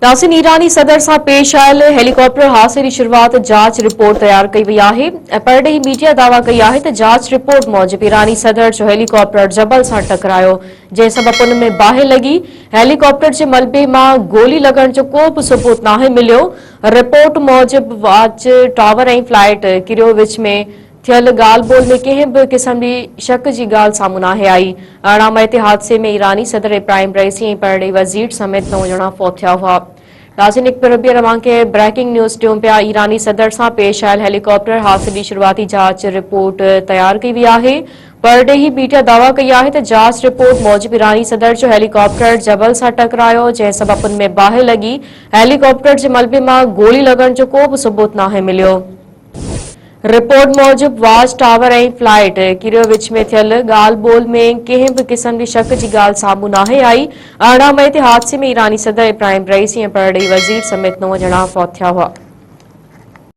नाज़रीन, ईरानी सदर सां पेश आयल हेलीकॉप्टर हादसे जी शुरुआत जांच रिपोर्ट तैयार कई वई आहे। परॾेही मीडिया दावा कई आहे त जांच रिपोर्ट मूजिब ईरानी सदर जो हेलीकॉप्टर जबल सां टकरायो, जंहिं सबब उन में बाहि लॻी। हेलीकॉप्टर जे मलबे मां गोली लॻण जो को बि सबूत नाहे मिलियो। रिपोर्ट मूजिब वॉच टावर ऐं फ्लाइट किरियो विच में थियल ॻाल्हि ॿोल में कंहिं बि क़िस्म जी शक जी ॻाल्हि साम्हूं नाहे आई। 18 मई ते हादसे में ईरानी सदर इब्राहिम रईसी ऐं परॾेही वज़ीर समेत 9 ॼणा फौत थिया हुआ। नाज़रीन, हिकु भेरो ॿीहर तव्हांखे ब्रेकिंग न्यूज़ ॾियूं पिया। ईरानी सदर सां पेश आयल हेलीकॉप्टर हादसे जी शुरुआती जांच रिपोर्ट तैयार कई वई आहे। परॾेही मीडिया दावा कई आहे त जांच रिपोर्ट मूजिब ईरानी सदर जो हेलीकॉप्टर जबल सां टकरायो, जंहिं सबब उन में बाहि लॻी। हेलीकॉप्टर जे मलबे मां गोली लॻण जो को बि सबूत नाहे मिलियो। रिपोर्ट मूजिब वॉच टावर ऐं फ्लाइट किरियो विच में थियल ॻाल्हि ॿोल में कंहिं बि क़िस्म जी शक जी ॻाल्हि साम्हूं नाहे आई। 18 मई ते हादसे में ईरानी सदर इब्राहिम रईसी ऐं परॾेही वज़ीर समेत 9 ॼणा फौत थिया हुआ।